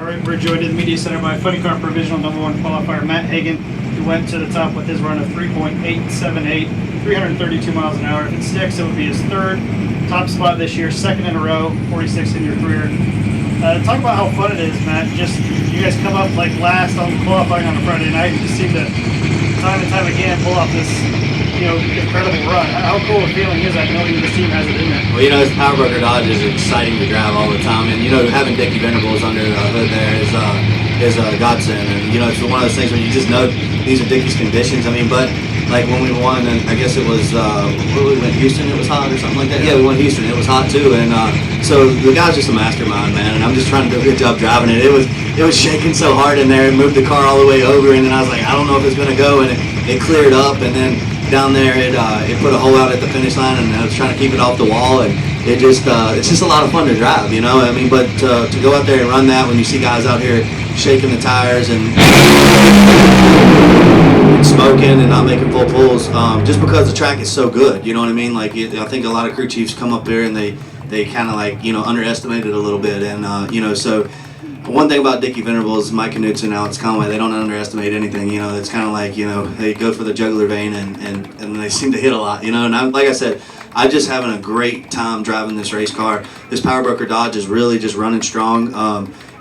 We're joined in the media center by Funny Car Provisional #1 qualifier Matt Hagan, who went to the top with his run of 3.878, 332 miles an hour. If it sticks, it would be his third top spot this year, second in a row, 46th in your career. Talk about how fun it is, Matt. Just you guys come up like last on qualifying on a Friday night and just seem to time and time again pull off this incredible run. How cool a feeling is that knowing this team has it in there? Well, this Power Broker Dodge is exciting to drive all the time, and having Dickie Venables under the hood there is a godsend. And it's one of those things where you just know these are Dickie's conditions. But like when we won, and I guess it was we went Houston, it was hot or something like that. Yeah, we won Houston, it was hot too, and so the guy's just a mastermind, man. And I'm just trying to do a good job driving it. It was shaking so hard in there, and moved the car all the way over, and then I was like, I don't know if it's gonna go, and it cleared up, and then down there it put a hole out at the finish line, and I was trying to keep it off the wall, and it's just a lot of fun to drive, but to go out there and run that when you see guys out here shaking the tires and smoking and not making full pulls, just because the track is so good, like I think a lot of crew chiefs come up there and they kind of like underestimate it a little bit, and so one thing about Dickie Venables, Mike Knutson, and Alex Conway, they don't underestimate anything. It's kind of like they go for the jugular vein and they seem to hit a lot. And like I said, I'm just having a great time driving this race car. This Power Broker Dodge is really just running strong.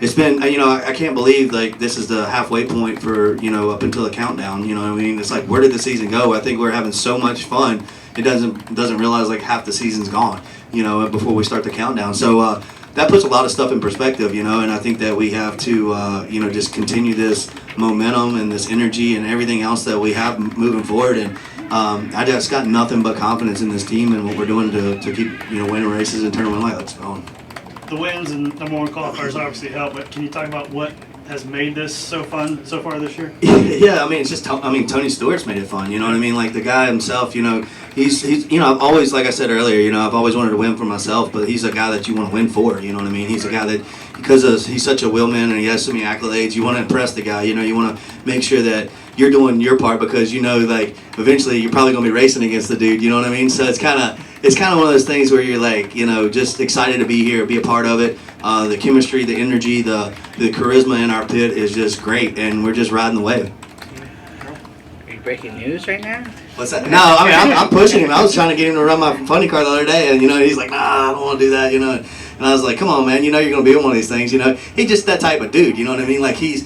It's been I can't believe like this is the halfway point for up until the countdown. It's like, where did the season go? I think we're having so much fun. It doesn't realize like half the season's gone. Before we start the countdown. So. That puts a lot of stuff in perspective, and I think that we have to, just continue this momentum and this energy and everything else that we have moving forward. And I just got nothing but confidence in this team and what we're doing to keep, winning races and turning lights on. The wins and #1 qualifiers obviously help, but can you talk about what has made this so fun so far this year? Yeah, it's just, Tony Stewart's made it fun, Like the guy himself, he's I've always, like I said earlier, I've always wanted to win for myself, but he's a guy that you want to win for, He's a guy that, because he's such a wheelman and he has so many accolades, you want to impress the guy, you want to make sure that you're doing your part because, like, eventually you're probably going to be racing against the dude, So it's kind of one of those things where you're like, just excited to be here, be a part of it. The chemistry, the energy, the charisma in our pit is just great, and we're just riding the wave. Are you breaking news right now? What's that? No, I'm pushing him. I was trying to get him to run my funny car the other day, and he's like, nah, I don't want to do that, And I was like, come on, man, you're going to be in one of these things, He's just that type of dude, Like he's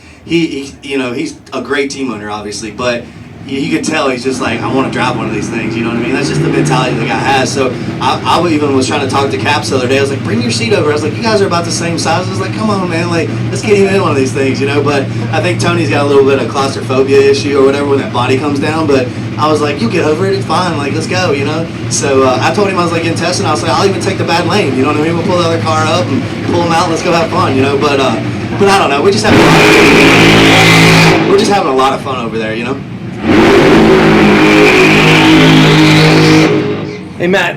a great team owner, obviously, but you could tell he's just like, I want to drive one of these things, That's just the mentality the guy has. So I even was trying to talk to Caps the other day. I was like, bring your seat over. I was like, you guys are about the same size. I was like, come on, man, like, let's get him in one of these things, But I think Tony's got a little bit of claustrophobia issue or whatever when that body comes down. But I was like, you get over it, it's fine, like, let's go, So I told him, I was like, in testing, I was like, I'll even take the bad lane, We'll pull the other car up and pull them out and let's go have fun, But I don't know, we're just having a lot of fun over there, Hey Matt,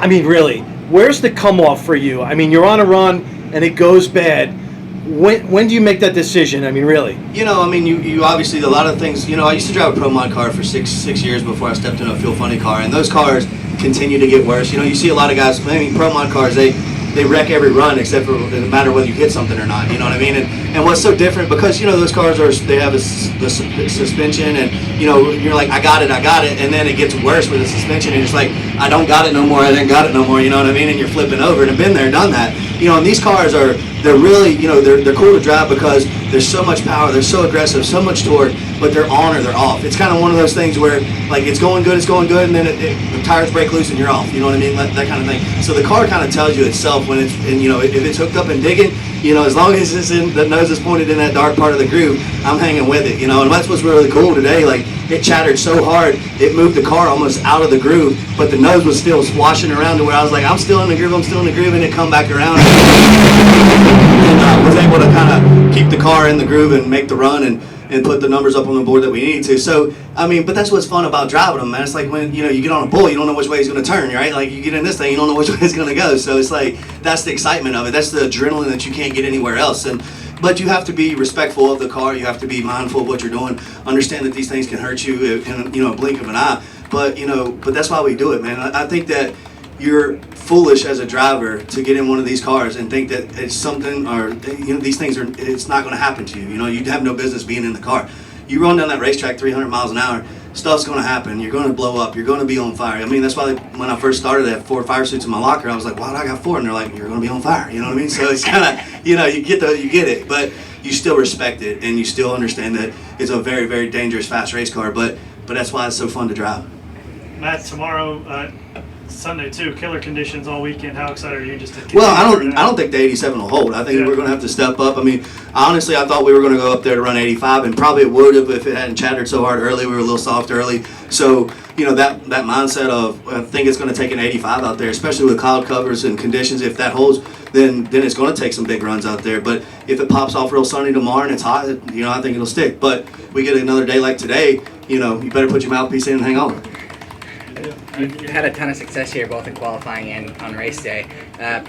really, where's the come off for you? You're on a run and it goes bad. When do you make that decision? Really. You obviously, a lot of things, I used to drive a Pro Mod car for six years before I stepped in a Feel Funny car, and those cars continue to get worse. You see a lot of guys, Pro Mod cars, they wreck every run except for no matter whether you hit something or not, And what's so different, because, those cars they have the suspension, and, you're like, I got it, and then it gets worse with the suspension, and it's like, I don't got it no more, I didn't got it no more, And you're flipping over, and I've been there, done that. And these cars they're really, they're cool to drive because there's so much power, they're so aggressive, so much torque, but they're on or they're off. It's kind of one of those things where, like, it's going good, and then the tires break loose and you're off, that kind of thing. So the car kind of tells you itself when it's, and, if it's hooked up and digging, as long as it's the nose is pointed in that dark part of the groove, I'm hanging with it, and that's what's really cool today. Like, it chattered so hard, it moved the car almost out of the groove, but the nose was still swashing around to where I was like, I'm still in the groove, and it come back around. And was able to kind of keep the car in the groove and make the run and put the numbers up on the board that we needed to. So, but that's what's fun about driving them, man. It's like when, you get on a bull, you don't know which way he's going to turn, right? Like, you get in this thing, you don't know which way it's going to go. So it's like, that's the excitement of it. That's the adrenaline that you can't get anywhere else. But you have to be respectful of the car. You have to be mindful of what you're doing. Understand that these things can hurt you in a blink of an eye. But that's why we do it, man. I think that, you're foolish as a driver to get in one of these cars and think that it's something, or these things are, it's not going to happen to you. You have no business being in the car. You run down that racetrack 300 miles an hour, stuff's going to happen. You're going to blow up. You're going to be on fire. I mean, that's why when I first started, I had 4 fire suits in my locker. I was like, "Why do I got 4?" And they're like, "You're going to be on fire." You know what I mean? So it's kind of, you get it, but you still respect it and you still understand that it's a very, very dangerous, fast race car. But that's why it's so fun to drive. Matt, tomorrow, Sunday too, killer conditions all weekend. How excited are you just to? Well, I don't think the 87 will hold. I think we're going to have to step up. I mean, honestly, I thought we were going to go up there to run 85, and probably it would have if it hadn't chattered so hard early. We were a little soft early. So, that mindset of, I think it's going to take an 85 out there, especially with cloud covers and conditions. If that holds, then it's going to take some big runs out there. But if it pops off real sunny tomorrow and it's hot, I think it'll stick. But we get another day like today, you better put your mouthpiece in and hang on. You had a ton of success here, both in qualifying and on race day.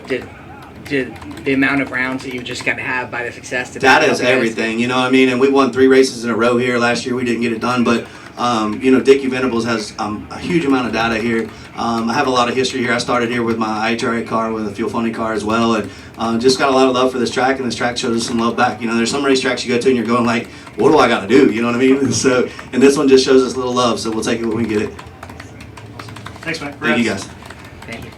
Did the amount of rounds that you just got to have by the success? That is everything, And we won 3 races in a row here. Last year we didn't get it done, but Dickie Venables has a huge amount of data here. I have a lot of history here. I started here with my NHRA car, with a Fuel Funny car as well, and just got a lot of love for this track, and this track shows us some love back. There's some racetracks you go to and you're going like, what do I got to do? You know what I mean? So, and this one just shows us a little love, so we'll take it when we get it. Thanks, Matt. Thank you, guys. Thank you.